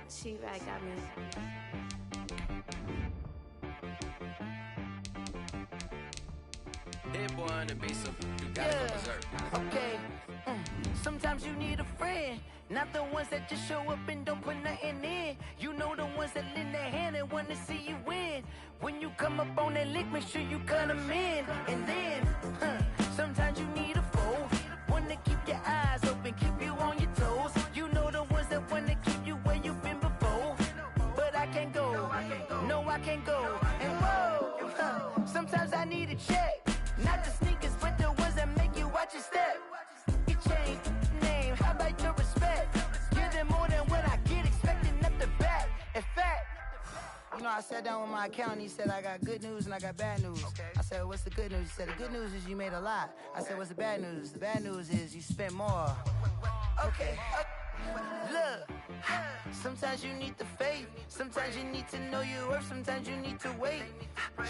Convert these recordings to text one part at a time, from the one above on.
T-Rag got me. Hit boy on the beat, so you gotta go berserk. Okay. Sometimes you need a friend, not the ones that just show up and don't put nothing in. You know the ones that lend their hand and want to see you win. When you come up on that lick, make sure you cut them in. And then, sometimes you need a foe, one to keep your eyes open, keep you on your toes. You know the ones that want to keep you where you've been before. But I can't go, no I can't go. And whoa, sometimes I need a check. Not the sneakers, but the ones that make you watch your step. Your chain, name, how about your respect? Give them more than what I get, expecting up the back. In fact, you know, I sat down with my accountant, he said I got good news and I got bad news. I said, what's the good news? He said, the good news is you made a lot. I said, what's the bad news? The bad news is you spent more. Okay. Look, sometimes you need the faith, sometimes you need to know your worth, sometimes you need to wait.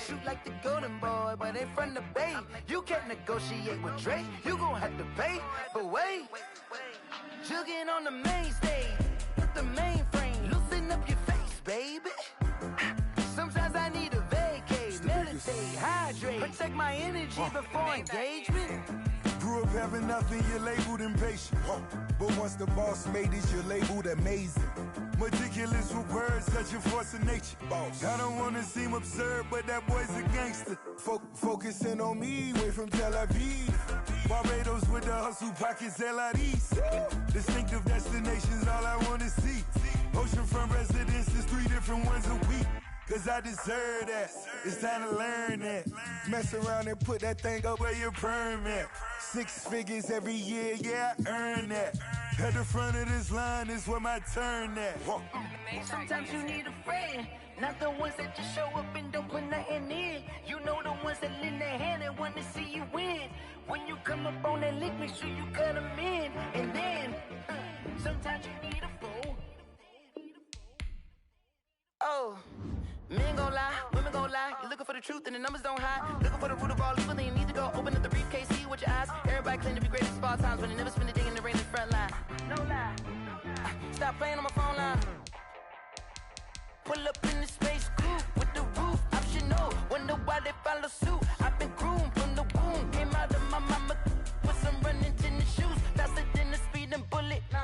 Shoot like the golden boy, but ain't from the bay. You can't negotiate with Drake, you gon' have to pay. But wait, jugging on the main stage, with the mainframe, loosen up your face, baby. Sometimes I need a vacate, meditate, hydrate, protect my energy before engagement. Grew up having nothing, you're labeled impatient. But once the boss made it, you're labeled amazing. Meticulous with words, such a force of nature. I don't wanna seem absurd, but that boy's a gangster. Focusing on me, way from Tel Aviv. Barbados with the hustle pockets, LIDs. Distinctive destinations, all I wanna see. Oceanfront residences, 3 different ones a week. Cause I deserve that, it's time to learn that. Mess around and put that thing up where your permit. 6 figures every year, yeah, I earn that. At the front of this line is where my turn at. Sometimes you need a friend, not the ones that just show up and don't put nothing in. You know the ones that lend their hand and want to see you win. When you come up on that lick, make sure you cut them in. And then, sometimes you need a fool. Oh. Men gon' lie, women gon' lie. You're looking for the truth and the numbers don't hide. Looking for the root of all evil, then you need to go open up the briefcase, see with your eyes. Everybody claim to be greatest of all times, but they never spend a day in the rain in the front line. No lie. Stop playing on my phone line. Pull up in the space coupe with the roof optional. Wonder why they follow suit. I've been groomed from the womb. Came out of my mama with some running tennis shoes. Faster than the speeding bullet. Nah,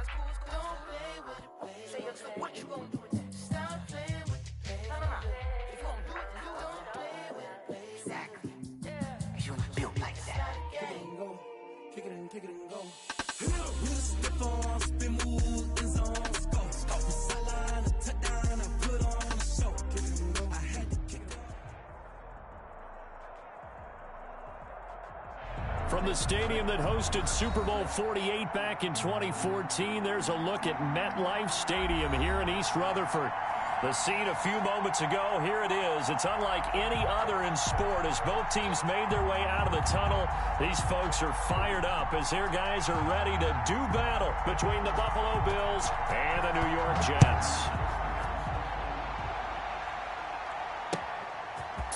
it's cool, it's cool. Don't play with it, baby. Say, so what you gon' do with that? Stop playing with it. If you gon' do it, then you don't play with it, baby. Exactly. Yeah. You built like that. Kick it and go. Kick it and go. Step on, spin move, in zones, go. Sideline, a touchdown, I put on the show. Kick it and go. I had to kick it. From the stadium that hosted Super Bowl 48 back in 2014, there's a look at MetLife Stadium here in East Rutherford. The scene a few moments ago, here it is. It's unlike any other in sport as both teams made their way out of the tunnel. These folks are fired up as their guys are ready to do battle between the Buffalo Bills and the New York Jets.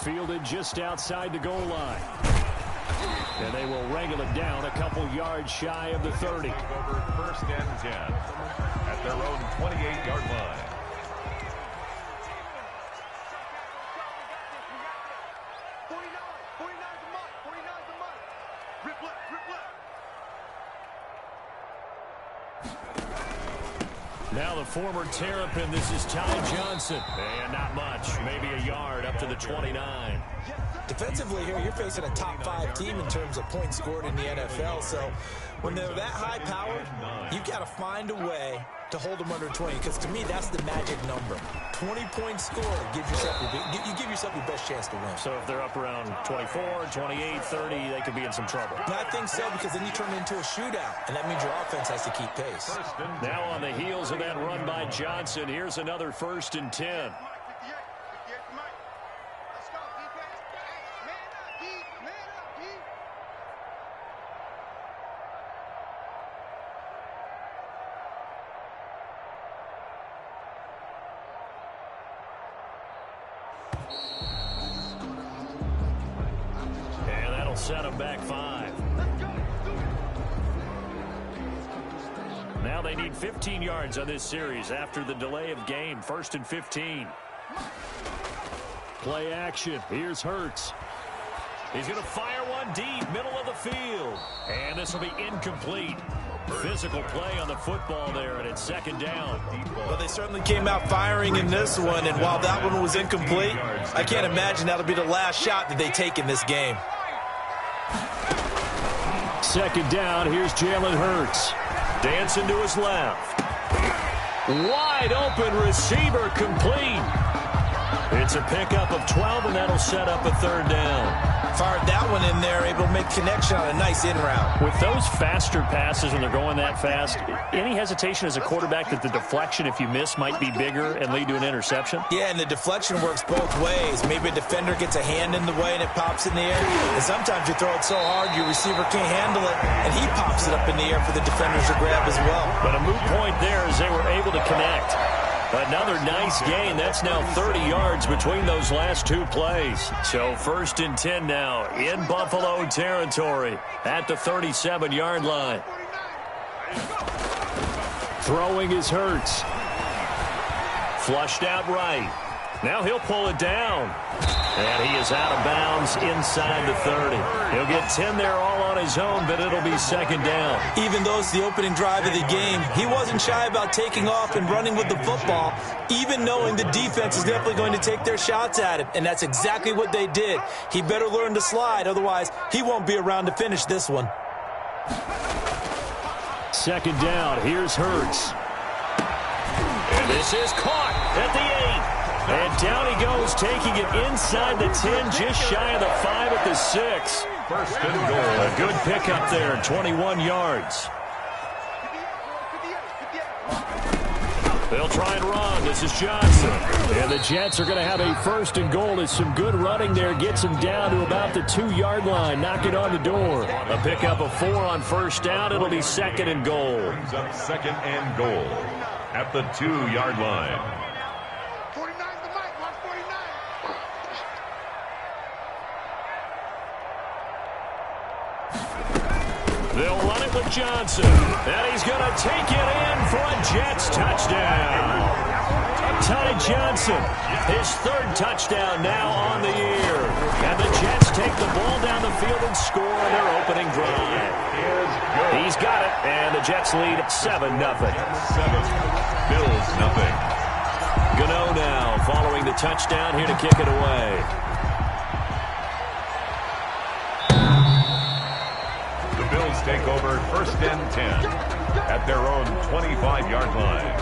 Fielded just outside the goal line. And they will wrangle it down a couple yards shy of the 30. Over 1st and 10 at their own 28-yard line. Now the former Terrapin, this is Ty Johnson. And not much, maybe a yard up to the 29. Defensively here, you're facing a top 5 team in terms of points scored in the NFL. So when they're that high-powered, you've got to find a way to hold them under 20. Because to me, that's the magic number. 20 points scored, you give yourself your best chance to win. So if they're up around 24, 28, 30, they could be in some trouble. And I think so, because then you turn it into a shootout, and that means your offense has to keep pace. Now on the heels of that run by Johnson, here's another 1st and 10. Set him back 5. Now Well, they need 15 yards on this series after the delay of game. 1st and 15. Play action. Here's Hurts. He's going to fire one deep, middle of the field. And this will be incomplete. Physical play on the football there, and it's 2nd down. Well, they certainly came out firing in this one, and while that one was incomplete, I can't imagine that'll be the last shot that they take in this game. 2nd down. Here's Jalen Hurts. Dancing to his left. Wide open receiver, complete. It's a pickup of 12, and that'll set up a 3rd down. Fired that one in there, able to make connection on a nice in route. With those faster passes when they're going that fast, any hesitation as a quarterback that the deflection, if you miss, might be bigger and lead to an interception? Yeah, and the deflection works both ways. Maybe a defender gets a hand in the way and it pops in the air. And sometimes you throw it so hard your receiver can't handle it, and he pops it up in the air for the defenders to grab as well. But a moot point there as they were able to connect. Another nice gain. That's now 30 yards between those last 2 plays. So 1st and 10 now in Buffalo territory at the 37-yard line. Throwing is Hurts. Flushed out right. Now he'll pull it down. And he is out of bounds inside the 30. He'll get 10 there all on his own, but it'll be 2nd down. Even though it's the opening drive of the game, he wasn't shy about taking off and running with the football, even knowing the defense is definitely going to take their shots at him. And that's exactly what they did. He better learn to slide, otherwise he won't be around to finish this one. 2nd down. Here's Hurts. And this is caught at the 8. And down he goes, taking it inside the 10, just shy of the 5 at the 6. 1st and goal. A good pickup there, 21 yards. They'll try and run. This is Johnson. And the Jets are going to have a 1st and goal. It's some good running there. Gets him down to about the 2-yard line. Knock it on the door. A pickup of 4 on 1st down. It'll be 2nd and goal. Brings up 2nd and goal at the 2-yard line. They'll run it with Johnson. And he's going to take it in for a Jets touchdown. Ty Johnson, his 3rd touchdown now on the year. And the Jets take the ball down the field and score their opening drive. He's got it, and the Jets lead 7-0. 7, Bills nothing. Gano now following the touchdown here to kick it away. Bills take over 1st and 10 at their own 25-yard line.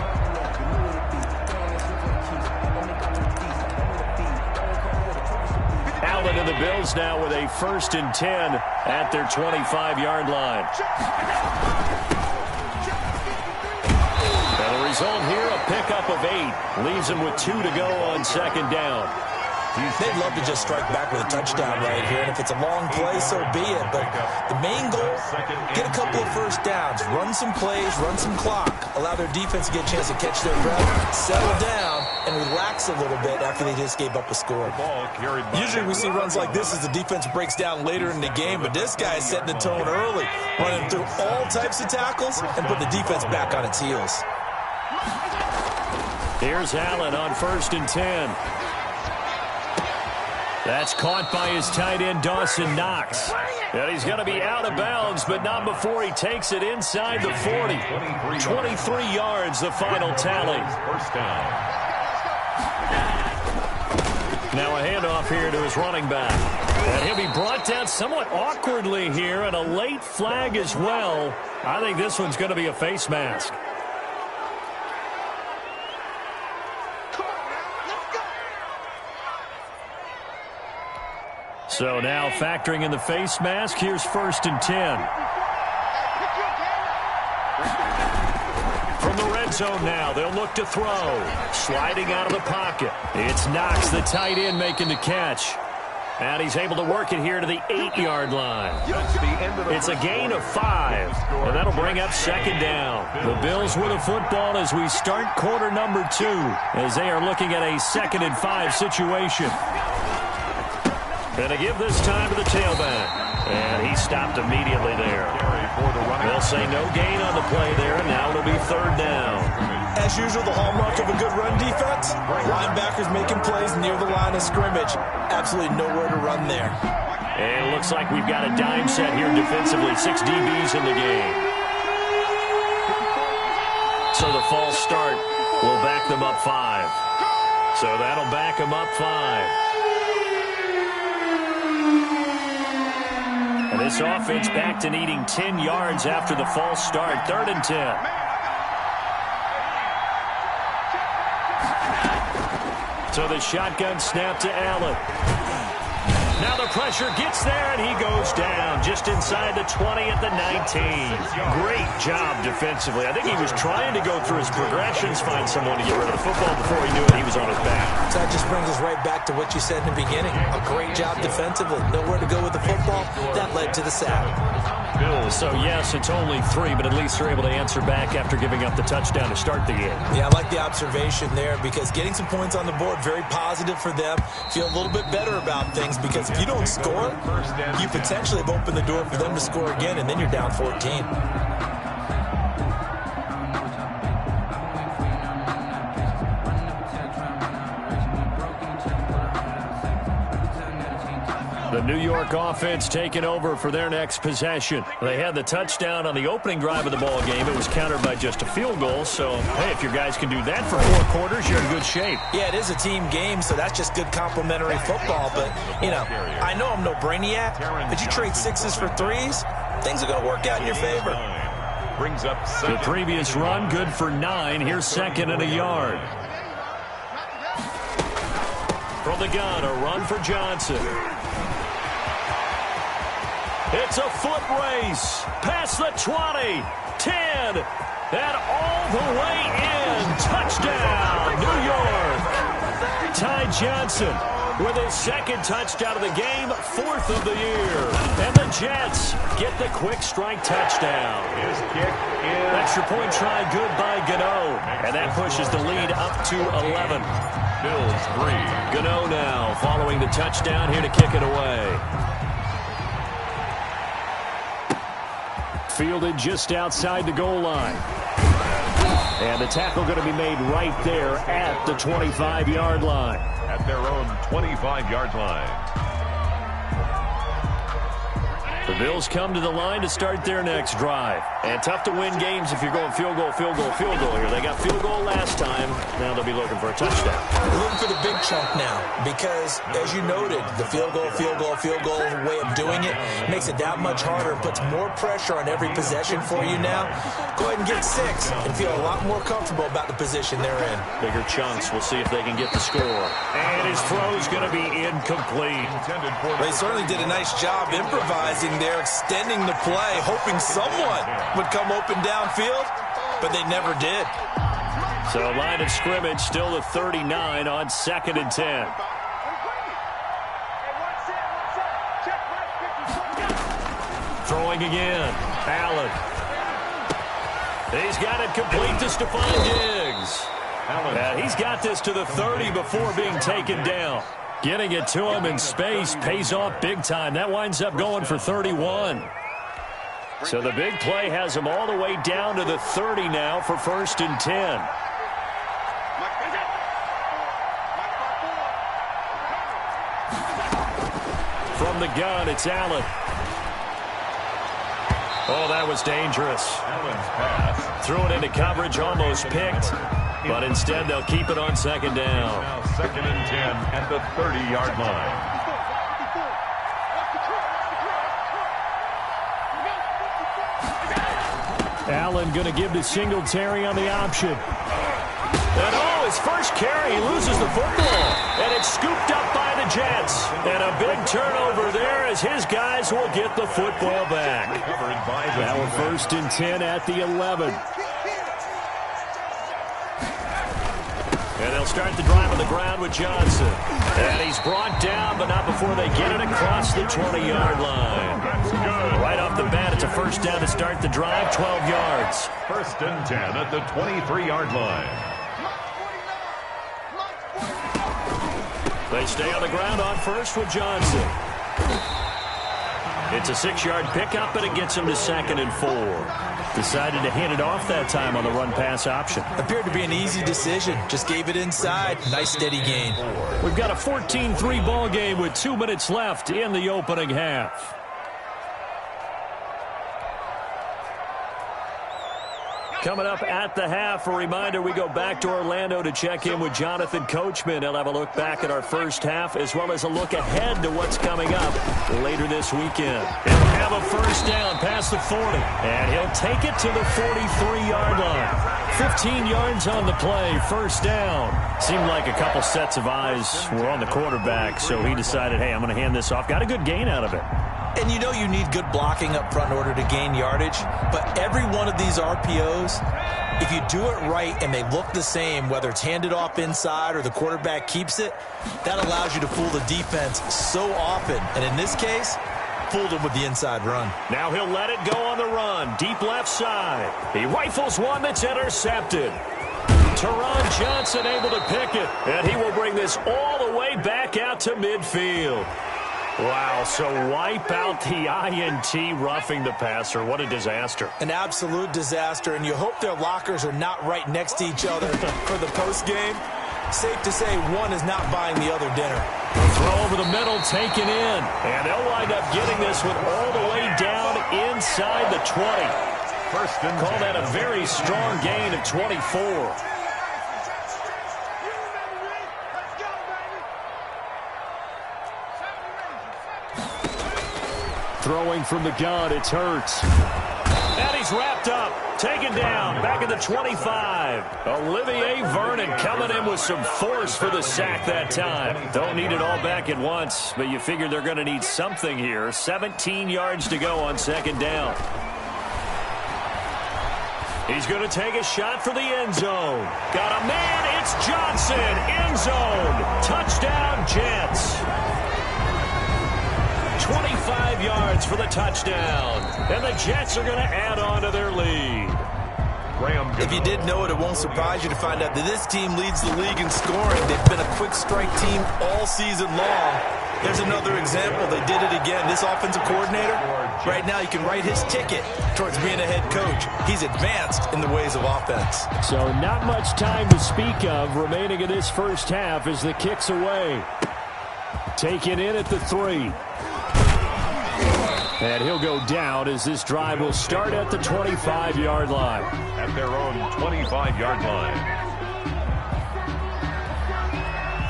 Allen and the Bills now with a 1st and 10 at their 25-yard line. And the result here, a pickup of 8. Leaves them with 2 to go on 2nd down. They'd love to just strike back with a touchdown right here, and if it's a long play, so be it. But the main goal, get a couple of 1st downs, run some plays, run some clock, allow their defense to get a chance to catch their breath, settle down, and relax a little bit after they just gave up a score. Usually we see runs like this as the defense breaks down later in the game, but this guy is setting the tone early, running through all types of tackles and put the defense back on its heels. Here's Allen on 1st and 10. That's caught by his tight end, Dawson Knox. And he's going to be out of bounds, but not before he takes it inside the 40. 23 yards, the final tally. 1st down. Now a handoff here to his running back. And he'll be brought down somewhat awkwardly here, and a late flag as well. I think this one's going to be a face mask. So now factoring in the face mask, here's 1st and 10. From the red zone now, they'll look to throw. Sliding out of the pocket. It's Knox, the tight end, making the catch. And he's able to work it here to the 8-yard line. It's a gain of 5, and that'll bring up 2nd down. The Bills with a football as we start quarter number 2, as they are looking at a 2nd and 5 situation. And to give this time to the tailback. And he stopped immediately there. They'll say no gain on the play there, and now it'll be third down. As usual, the hallmark of a good run defense, linebackers making plays near the line of scrimmage. Absolutely nowhere to run there. And it looks like we've got a dime set here defensively. 6 DBs in the game. So the false start will back them up 5. So that'll back them up 5. And this offense back to needing 10 yards after the false start. 3rd and 10. So the shotgun snap to Allen. Now the pressure gets there, and he goes down just inside the 20 at the 19. Great job defensively. I think he was trying to go through his progressions, find someone to get rid of the football before he knew it. He was on his back. So that just brings us right back to what you said in the beginning. A great job defensively. Nowhere to go with the football. That led to the sack. So, yes, it's only 3, but at least they're able to answer back after giving up the touchdown to start the game. Yeah, I like the observation there because getting some points on the board, very positive for them. Feel a little bit better about things because if you don't score, you potentially have opened the door for them to score again, and then you're down 14. The New York offense taking over for their next possession. They had the touchdown on the opening drive of the ball game. It was countered by just a field goal. So, hey, if your guys can do that for 4 quarters, you're in good shape. Yeah, it is a team game, so that's just good complementary football. But, you know, I know I'm no brainiac, but you trade 6s for 3s, things are going to work out in your favor. Brings up the previous run, good for 9. Here's 2nd and a yard. From the gun, a run for Johnson. It's a foot race. Past the 20, 10, and all the way in. Touchdown, New York. Ty Johnson with his 2nd touchdown of the game, 4th of the year. And the Jets get the quick strike touchdown. His kick is extra point try good by Gano. And that pushes the lead up to 11. Bills 3. Gano now following the touchdown here to kick it away. Fielded just outside the goal line. And the tackle going to be made right there at the 25-yard line. At their own 25-yard line. The Bills come to the line to start their next drive. And tough to win games if you're going field goal, field goal, field goal here. They got field goal last time. Now they'll be looking for a touchdown. We're looking for the big chunk now because, as you noted, the field goal way of doing it makes it that much harder and puts more pressure on every possession for you now. Go ahead and get 6 and feel a lot more comfortable about the position they're in. Bigger chunks. We'll see if they can get the score. And his throw's going to be incomplete. They certainly did a nice job improvising there, extending the play, hoping someone would come open downfield, but they never did. So line of scrimmage still the 39 on 2nd and 10. Throwing again. Allen. He's got it complete to Stephon Diggs. And he's got this to the 30 before being taken down. Getting it to him in space pays off big time. That winds up going for 31. So the big play has him all the way down to the 30 now for 1st and 10. From the gun, it's Allen. Oh, that was dangerous. Allen's pass. Threw it into coverage, almost picked. But instead, they'll keep it on 2nd down. Now 2nd and 10 at the 30-yard line. Allen going to give to Singletary on the option. And his first carry, he loses the football. And it's scooped up by the Jets. And a big turnover there as his guys will get the football back. Now 1st and 10 at the 11. And they'll start the drive on the ground with Johnson. And he's brought down, but not before they get it across the 20-yard line. Right off the bat, it's a 1st down to start the drive, 12 yards. 1st and 10 at the 23-yard line. They stay on the ground on 1st with Johnson. It's a 6-yard pickup, and it gets him to 2nd and 4. Decided to hand it off that time on the run-pass option. Appeared to be an easy decision. Just gave it inside. Nice steady gain. We've got a 14-3 ball game with 2 minutes left in the opening half. Coming up at the half, a reminder, we go back to Orlando to check in with Jonathan Coachman. He'll have a look back at our first half as well as a look ahead to what's coming up later this weekend. He'll have a first down past the 40, and he'll take it to the 43-yard line. 15 yards on the play, first down. Seemed like a couple sets of eyes were on the quarterback, so he decided, hey, I'm going to hand this off. Got a good gain out of it. And you know you need good blocking up front in order to gain yardage, but every one of these RPOs, if you do it right and they look the same, whether it's handed off inside or the quarterback keeps it, that allows you to fool the defense so often. And in this case, fooled him with the inside run. Now he'll let it go on the run, deep left side. He rifles one that's intercepted. Teron Johnson able to pick it, and he will bring this all the way back out to midfield. Wow, so wipe out the INT roughing the passer. What a disaster. An absolute disaster, and you hope their lockers are not right next to each other for the postgame. Safe to say one is not buying the other dinner. Throw over the middle, taken in, and they'll wind up getting this one all the way down inside the 20. Call that a very strong gain of 24. Throwing from the gun, it's Hurts. And he's wrapped up, taken down, back at the 25. Olivier Vernon coming in with some force for the sack that time. Don't need it all back at once, but you figure they're going to need something here. 17 yards to go on second down. He's going to take a shot for the end zone. Got a man, it's Johnson, end zone. Touchdown, Jets. 25 yards for the touchdown. And the Jets are going to add on to their lead. If you didn't know it, it won't surprise you to find out that this team leads the league in scoring. They've been a quick strike team all season long. There's another example. They did it again. This offensive coordinator, right now you can write his ticket towards being a head coach. He's advanced in the ways of offense. So not much time to speak of remaining in this first half as the kick's away. Taken in at the 3. And he'll go down as this drive will start at the 25-yard line. At their own 25-yard line.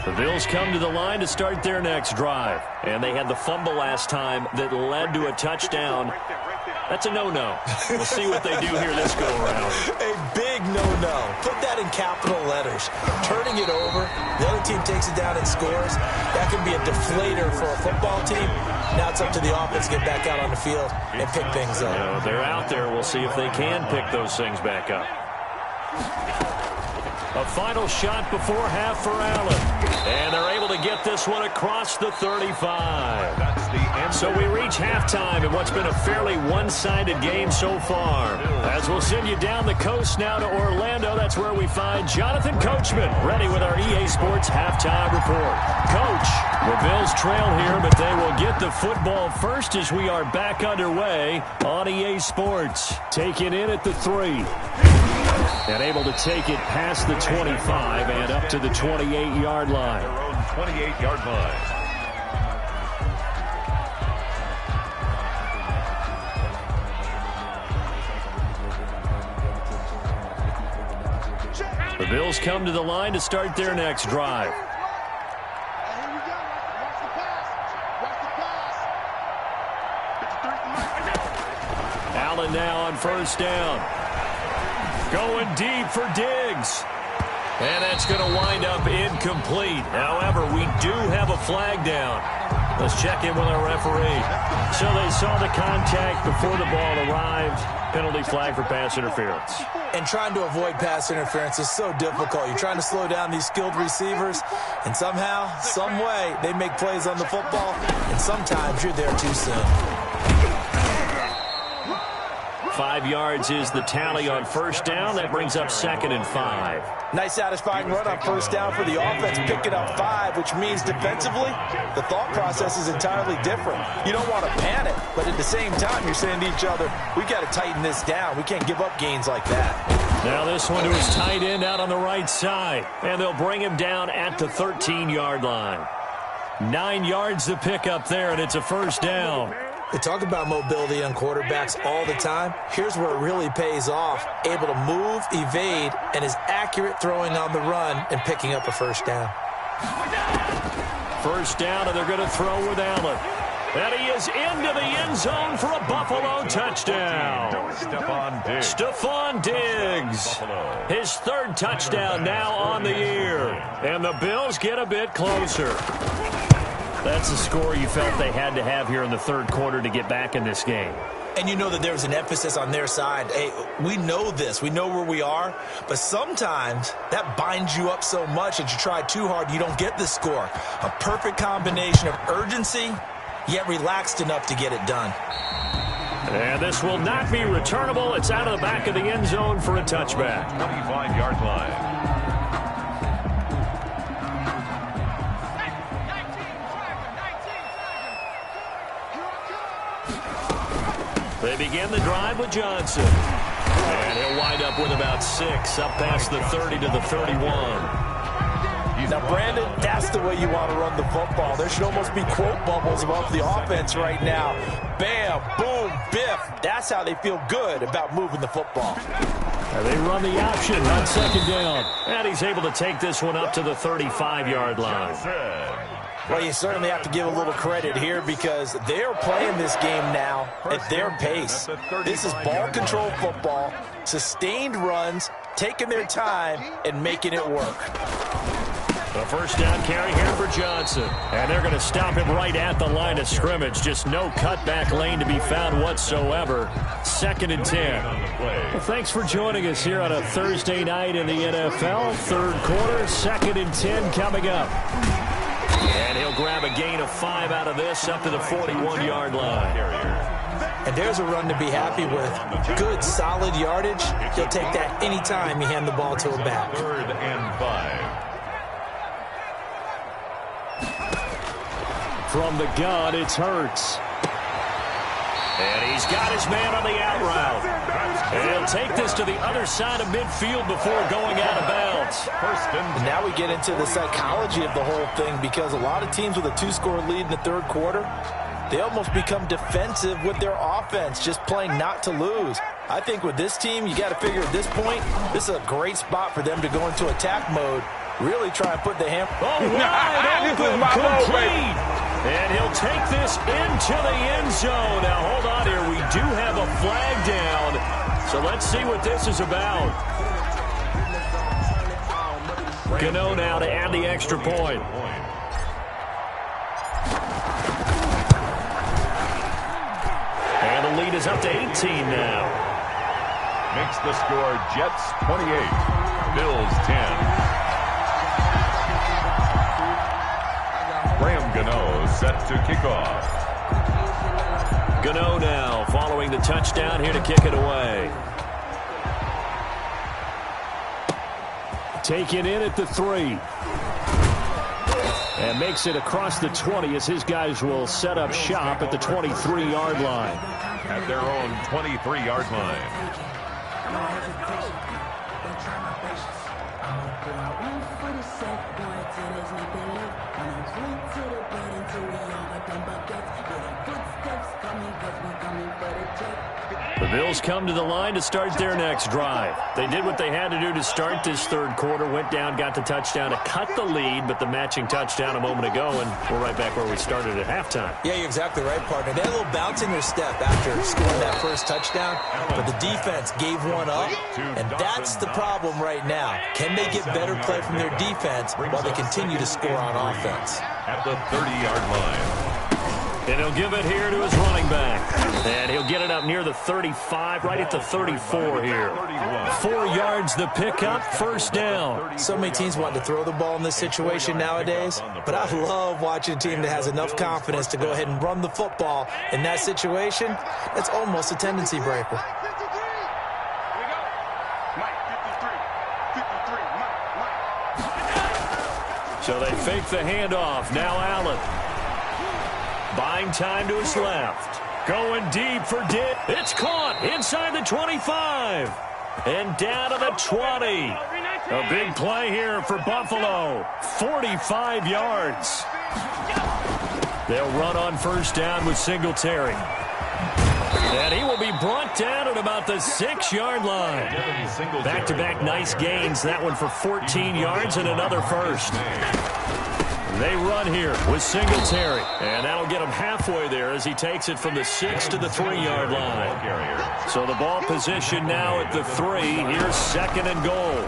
The Bills come to the line to start their next drive. And they had the fumble last time that led to a touchdown. That's a no-no. We'll see what they do here this go-around. A big no-no. Put that in capital letters. Turning it over, the other team takes it down and scores. That can be a deflator for a football team. Now it's up to the offense to get back out on the field and pick things up. You know, they're out there. We'll see if they can pick those things back up. A final shot before half for Allen. And they're able to get this one across the 35. That's the end. So we reach halftime in what's been a fairly one-sided game so far. As we'll send you down the coast now to Orlando, that's where we find Jonathan Coachman, ready with our EA Sports halftime report. Coach, the Bills trail here, but they will get the football first as we are back underway on EA Sports. Taken in at the 3. And able to take it past the 25 and up to the 28-yard line. Their own 28-yard line. The Bills come to the line to start their next drive. Allen now on first down. Going deep for Diggs. And that's going to wind up incomplete. However, we do have a flag down. Let's check in with our referee. So they saw the contact before the ball arrived. Penalty flag for pass interference. And trying to avoid pass interference is so difficult. You're trying to slow down these skilled receivers, and somehow, some way, they make plays on the football, and sometimes you're there too soon. 5 yards is the tally on first down. That brings up 2nd and 5. Nice satisfying run on first down for the offense, picking up 5, which means defensively, the thought process is entirely different. You don't want to panic, but at the same time, you're saying to each other, we got to tighten this down. We can't give up gains like that. Now this one to his tight end out on the right side, and they'll bring him down at the 13-yard line. 9 yards to pick up there, and it's a first down. They talk about mobility on quarterbacks all the time. Here's where it really pays off. Able to move, evade, and is accurate throwing on the run and picking up a first down. First down, and they're going to throw with Allen. And he is into the end zone for a Buffalo touchdown. Stephon Diggs. His 3rd touchdown now on the year. And the Bills get a bit closer. That's the score you felt they had to have here in the 3rd quarter to get back in this game. And you know that there was an emphasis on their side. Hey, we know this. We know where we are. But sometimes that binds you up so much that you try too hard, you don't get the score. A perfect combination of urgency, yet relaxed enough to get it done. And this will not be returnable. It's out of the back of the end zone for a touchback. 25-yard line. They begin the drive with Johnson. And he'll wind up with about 6, up past the 30 to the 31. Now, Brandon, that's the way you want to run the football. There should almost be quote bubbles above the offense right now. Bam, boom, biff. That's how they feel good about moving the football. And they run the option on 2nd down. And he's able to take this one up to the 35-yard line. Well, you certainly have to give a little credit here because they're playing this game now at their pace. This is ball control football, sustained runs, taking their time, and making it work. The first down carry here for Johnson. And they're going to stop him right at the line of scrimmage. Just no cutback lane to be found whatsoever. 2nd and 10. Well, thanks for joining us here on a Thursday night in the NFL. 3rd quarter, 2nd and 10 coming up. And he'll grab a gain of 5 out of this up to the 41-yard line. And there's a run to be happy with. Good, solid yardage. He'll take that anytime you hand the ball to a back. 3rd and 5. From the gun, it's Hurts. And he's got his man on the out route. And he'll take this to the other side of midfield before going out of bounds. And now we get into the psychology of the whole thing because a lot of teams with a 2-score lead in the 3rd quarter, they almost become defensive with their offense, just playing not to lose. I think with this team, you got to figure at this point, this is a great spot for them to go into attack mode, really try and put the hammer. Oh, wide open, complete. And he'll take this into the end zone. Now, hold on here. We do have a flag down. So let's see what this is about. Gano now to add the extra point. And the lead is up to 18 now. Makes the score Jets 28, Bills 10. Graham Gano set to kick off. Gano now following the touchdown here to kick it away. Taken in at the 3. And makes it across the 20 as his guys will set up shop at the 23-yard line. At their own 23-yard line. The Bills come to the line to start their next drive. They did what they had to do to start this 3rd quarter, went down, got the touchdown to cut the lead, but the matching touchdown a moment ago, and we're right back where we started at halftime. Yeah, you're exactly right, partner. They had a little bounce in their step after scoring that first touchdown, but the defense gave one up, and that's the problem right now. Can they get better play from their defense while they continue to score on offense? At the 30-yard line. And he'll give it here to his running back. And he'll get it up near the 35, right at the 34 here. 4 yards the pickup, first down. So many teams want to throw the ball in this situation nowadays, but I love watching a team that has enough confidence to go ahead and run the football. In that situation, it's almost a tendency breaker. So they fake the handoff. Now Allen. Buying time to his left. Going deep for Dick. It's caught inside the 25. And down to the 20. A big play here for Buffalo. 45 yards. They'll run on first down with Singletary. And he will be brought down at about the 6-yard line. Back-to-back nice gains. That one for 14 yards and another first. They run here with Singletary. And that'll get him halfway there as he takes it from the 6 to the 3-yard line. So the ball position now at the 3. Here's second and goal.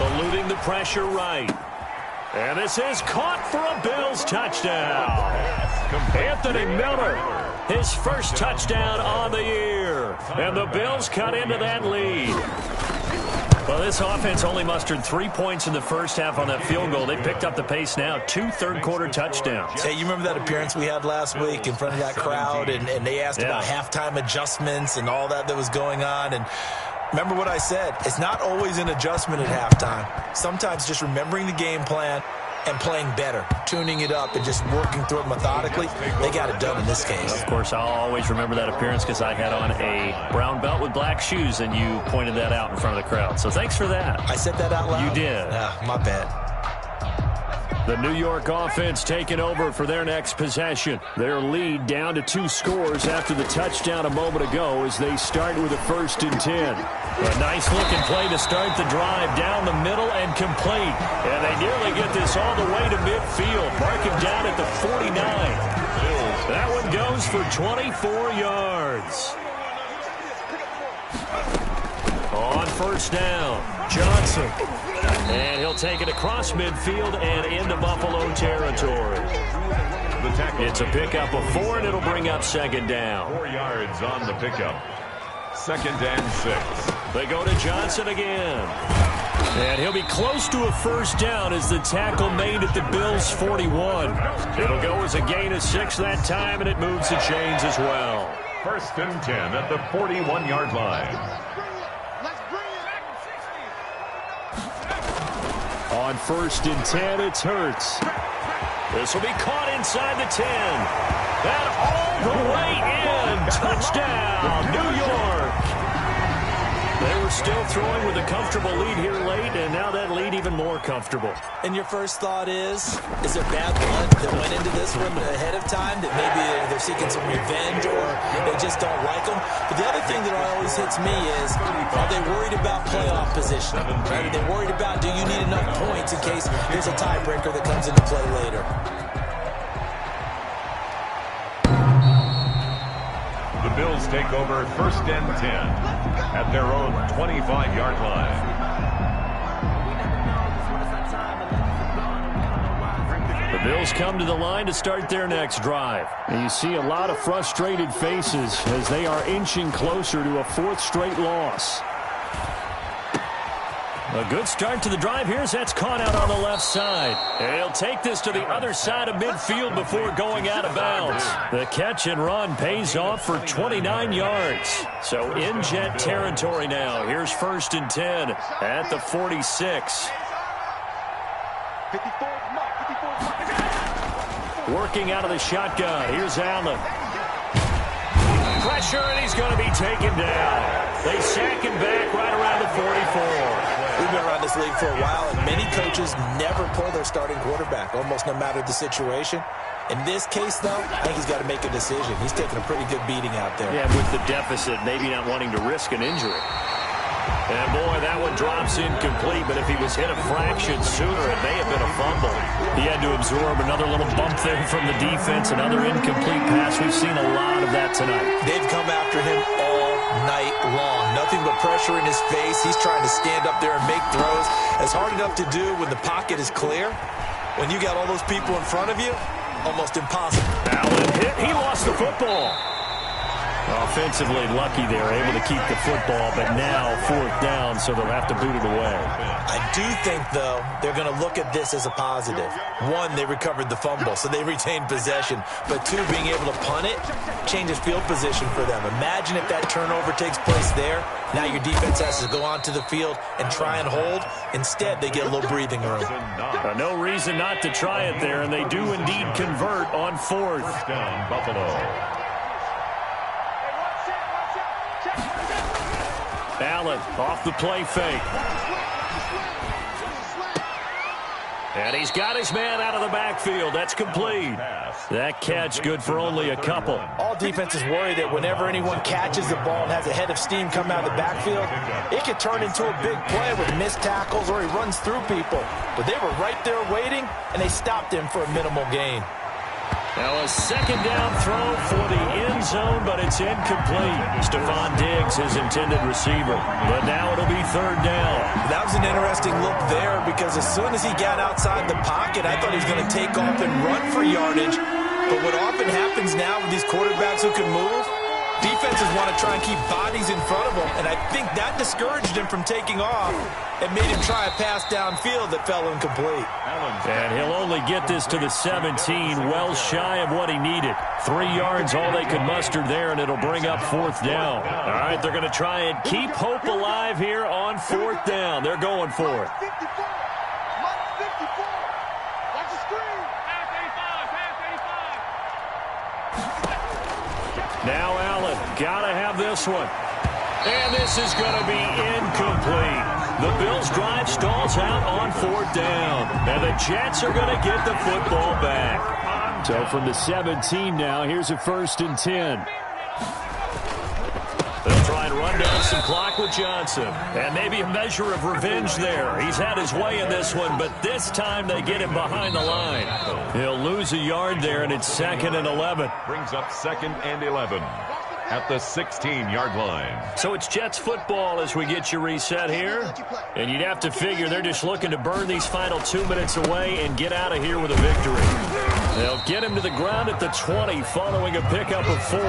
Eluding the pressure right. And this is caught for a Bills touchdown. Anthony Miller, his first touchdown on the year. And the Bills cut into that lead. Well, this offense only mustered 3 points in the first half on that field goal. They picked up the pace now. 2 third-quarter touchdowns. Hey, you remember that appearance we had last week in front of that crowd, and they asked about halftime adjustments and all that was going on, and remember what I said. It's not always an adjustment at halftime. Sometimes just remembering the game plan and playing better, tuning it up and just working through it methodically. They got it done in this case. Of course, I'll always remember that appearance because I had on a brown belt with black shoes, and you pointed that out in front of the crowd. So thanks for that. I said that out loud? You did. My bad. The New York offense taking over for their next possession. Their lead down to 2 scores after the touchdown a moment ago as they start with a 1st and 10. A nice-looking play to start the drive down the middle and complete. And they nearly get this all the way to midfield. Mark him down at the 49. That one goes for 24 yards. On first down, Johnson. And he'll take it across midfield and into Buffalo territory. It's a pickup of 4, and it'll bring up second down. 4 yards on the pickup. 2nd and 6. They go to Johnson again. And he'll be close to a first down as the tackle made at the Bills' 41. It'll go as a gain of 6 that time, and it moves the chains as well. 1st and 10 at the 41-yard line. On 1st and 10, it's Hurts. This will be caught inside the 10. And all the way in. Touchdown, New York. They were still throwing with a comfortable lead here late, and now that lead even more comfortable. And your first thought is there bad blood that went into this one ahead of time, that maybe they're seeking some revenge or they just don't like them? But the other thing that always hits me is, are they worried about playoff position? Right? Are they worried about, do you need enough points in case there's a tiebreaker that comes into play later? The Bills take over 1st and 10 at their own 25-yard line. The Bills come to the line to start their next drive. And you see a lot of frustrated faces as they are inching closer to a 4th straight loss. A good start to the drive. Here's that's caught out on the left side. And he'll take this to the other side of midfield before going out of bounds. The catch and run pays off for 29 yards. So in Jet territory now. Here's 1st and 10 at the 46. Working out of the shotgun. Here's Allen. Pressure, and he's going to be taken down. They sack him back right around the 44. We've been around this league for a while, and many coaches never pull their starting quarterback, almost no matter the situation. In this case, though, I think he's got to make a decision. He's taking a pretty good beating out there. Yeah, with the deficit, maybe not wanting to risk an injury. And, boy, that one drops incomplete, but if he was hit a fraction sooner, it may have been a fumble. He had to absorb another little bump there from the defense, another incomplete pass. We've seen a lot of that tonight. They've come after him all night long. Nothing but pressure in his face. He's trying to stand up there and make throws. It's hard enough to do when the pocket is clear. When you got all those people in front of you, almost impossible. Allen hit. He lost the football. Offensively lucky they're able to keep the football, but now 4th down, so they'll have to boot it away. I do think, though, they're going to look at this as a positive. 1, they recovered the fumble, so they retained possession. But 2, being able to punt it changes field position for them. Imagine if that turnover takes place there. Now your defense has to go onto the field and try and hold. Instead, they get a little breathing room. No reason not to try it there, and they do indeed convert on 4th. First down, Buffalo. Allen off the play fake. And he's got his man out of the backfield. That's complete. That catch good for only a couple. All defenses worry that whenever anyone catches the ball and has a head of steam come out of the backfield, it could turn into a big play with missed tackles or he runs through people. But they were right there waiting, and they stopped him for a minimal gain. Now a 2nd down throw for the end zone, but it's incomplete. Stephon Diggs, his intended receiver. But now it'll be 3rd down. That was an interesting look there because as soon as he got outside the pocket, I thought he was going to take off and run for yardage. But what often happens now with these quarterbacks who can move, defenses want to try and keep bodies in front of them, and I think that discouraged him from taking off and made him try a pass downfield that fell incomplete. And he'll only get this to the 17, well shy of what he needed. 3 yards, all they could muster there, and it'll bring up 4th down. All right, they're going to try and keep hope alive here on 4th down. They're going for it. Now Allen, got to have this one. And this is going to be incomplete. The Bills' drive stalls out on 4th down. And the Jets are going to get the football back. So from the 17 now, here's a 1st and 10. They'll try and run down some clock with Johnson. And maybe a measure of revenge there. He's had his way in this one, but this time they get him behind the line. He'll lose a yard there, and it's 2nd and 11. Brings up 2nd and 11 at the 16-yard line. So it's Jets football as we get you reset here. And you'd have to figure they're just looking to burn these final 2 minutes away and get out of here with a victory. They'll get him to the ground at the 20 following a pickup of 4.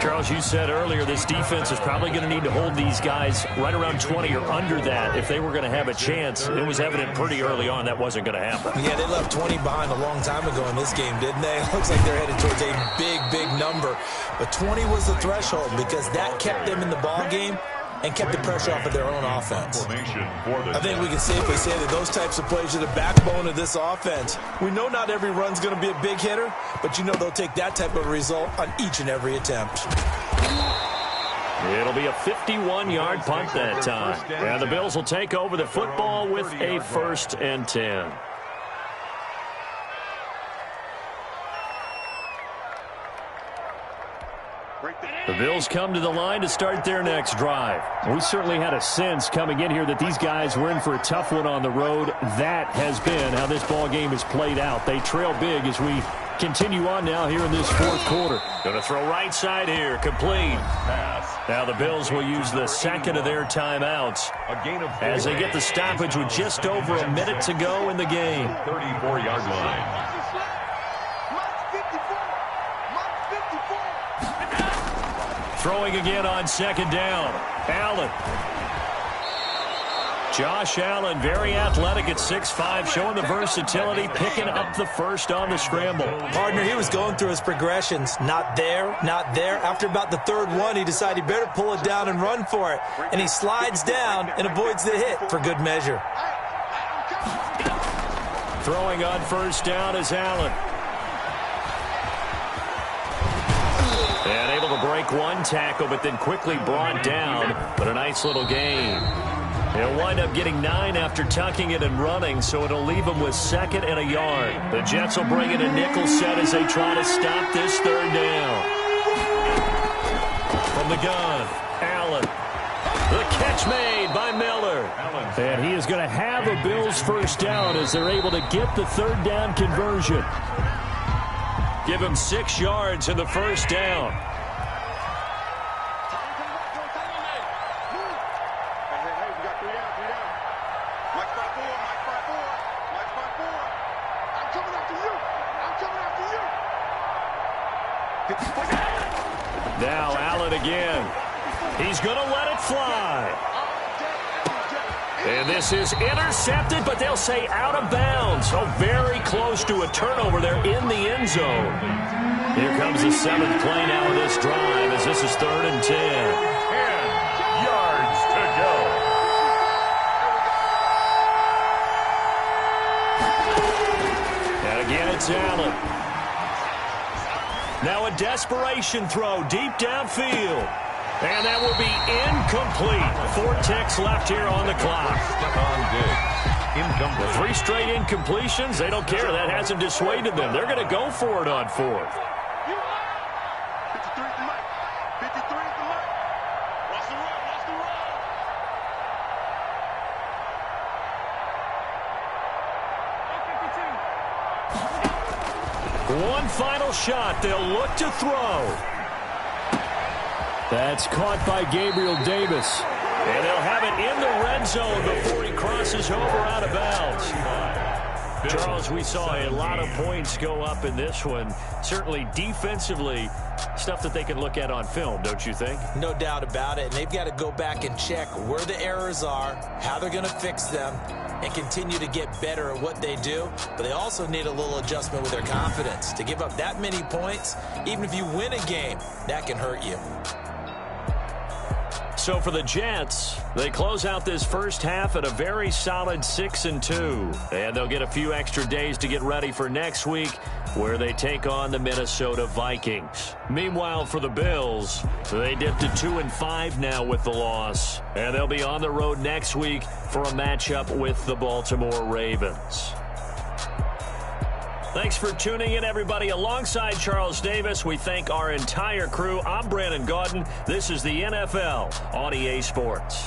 Charles, you said earlier this defense is probably going to need to hold these guys right around 20 or under that if they were going to have a chance. It was evident pretty early on that wasn't going to happen. Yeah, they left 20 behind a long time ago in this game, didn't they? It looks like they're headed towards a big number. But 20 was the threshold because that kept them in the ball game and kept the pressure off of their own offense. I think we can safely say that those types of plays are the backbone of this offense. We know not every run's going to be a big hitter, but you know they'll take that type of result on each and every attempt. It'll be a 51-yard punt that time. And the Bills will take over the football with a 1st and 10. The Bills come to the line to start their next drive. We certainly had a sense coming in here that these guys were in for a tough one on the road. That has been how this ball game has played out. They trail big as we continue on now here in this 4th quarter. Going to throw right side here, complete. Now the Bills will use the 2nd of their timeouts as they get the stoppage with just over a minute to go in the game. 34-yard line. Throwing again on 2nd down. Allen. Josh Allen, very athletic at 6'5", showing the versatility, picking up the 1st on the scramble. Partner, he was going through his progressions. Not there, not there. After about the 3rd one, he decided he better pull it down and run for it. And he slides down and avoids the hit for good measure. Throwing on 1st down is Allen. And able to break one tackle, but then quickly brought down. But a nice little gain. He'll wind up getting 9 after tucking it and running, so it'll leave him with 2nd and a yard. The Jets will bring in a nickel set as they try to stop this 3rd down. From the gun, Allen. The catch made by Miller. And he is going to have a Bills 1st down as they're able to get the 3rd down conversion. Give him 6 yards in the 1st down. Now Allen again. He's going to let it fly. And this is intercepted, but they'll say out of bounds. So very close to a turnover there in the end zone. Here comes the 7th play now of this drive as this is 3rd and 10. 10 yards to go. And again, it's Allen. Now a desperation throw deep downfield. And that will be incomplete. 4 ticks left here on the clock. Stephon Diggs. Incomplete. 3 straight incompletions. They don't care. That hasn't dissuaded them. They're going to go for it on 4th. One final shot. They'll look to throw. That's caught by Gabriel Davis. And they'll have it in the red zone before he crosses over out of bounds. Charles, we saw a lot of points go up in this one. Certainly defensively, stuff that they can look at on film, don't you think? No doubt about it. And they've got to go back and check where the errors are, how they're going to fix them, and continue to get better at what they do. But they also need a little adjustment with their confidence. To give up that many points, even if you win a game, that can hurt you. So for the Jets, they close out this first half at a very solid 6-2. And they'll get a few extra days to get ready for next week, where they take on the Minnesota Vikings. Meanwhile, for the Bills, they dipped to 2-5 now with the loss. And they'll be on the road next week for a matchup with the Baltimore Ravens. Thanks for tuning in, everybody. Alongside Charles Davis, we thank our entire crew. I'm Brandon Gaudin. This is the NFL on EA Sports.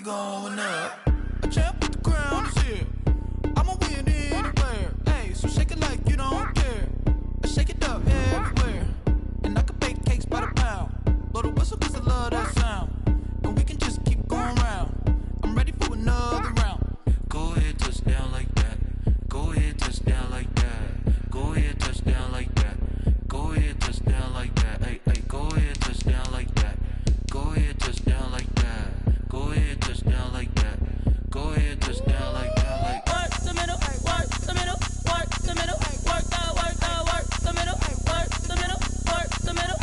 Going up. A champ with the crown is here. I'ma win anywhere. Hey, so shake it like you don't care. I shake it up everywhere. And I can bake cakes by the pound. Blow the whistle cause I love that sound. And we can just keep going round. I'm ready for another round. Go ahead, touchdown like that. Go ahead, touchdown like that. Go ahead, touchdown like that. Go ahead, touchdown like that. Hey, hey, go ahead, touchdown like that. Go ahead, touchdown like that. Go ahead, touchdown like that. Go ahead, touchdown like that. Like work the middle, work the middle, work the middle, work the middle, work the middle, work the middle, work the middle,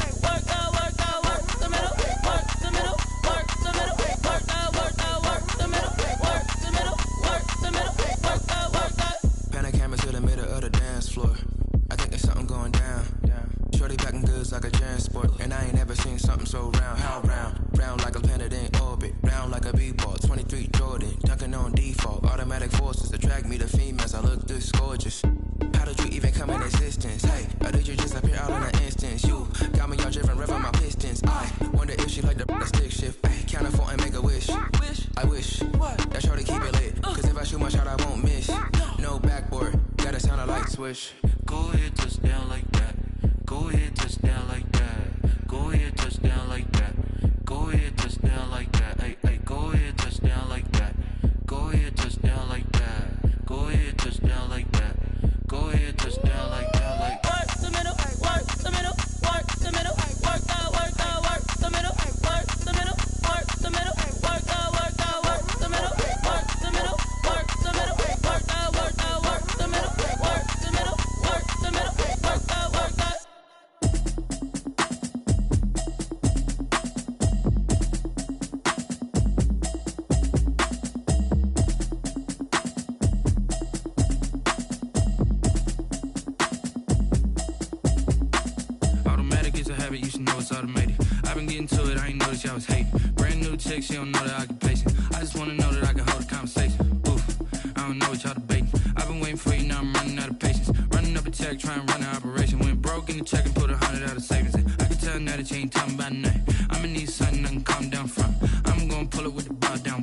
work the middle, work the middle, work the middle, work the middle, work the middle, work the. Panic camera to the middle of the dance floor. I think there's something going down. Shorty packing goods like a transport, and I ain't never seen something so round. How round? Round like a planet in orbit, round like a b-ball. 23 Jordan, dunking on default. Automatic forces attract me to females. I look this gorgeous. How did you even come in existence? Hey, or did you just appear out in an instance? You got me all driven, revving my pistons. I wonder if she like the stick shift. Ay, count a four and make a wish. I wish that shorty keep it lit. Cause if I shoot my shot, I won't miss. No backboard, gotta sound a light switch. Go ahead, touchdown like that. Go ahead, touchdown like that. Go ahead, touchdown like that. Go ahead, touchdown like that. Hey, hey, go ahead, touchdown like that. Go ahead, touchdown like that. Go ahead, touchdown like that. Go ahead, touchdown like that. Like work the middle, work the middle, work the middle, work the middle, work the middle, work the middle, work the middle, work the middle, work the middle, work the middle, work the middle, work the middle, work the middle, work the middle, work the. You should know it's automated. I've been getting to it, I ain't noticed y'all was hating. Brand new chick, she don't know the occupation. I just wanna know that I can hold a conversation. Oof, I don't know what y'all debating. I've been waiting for you, now I'm running out of patience. I'ma need something I can calm down from. I'm gonna pull it with the ball down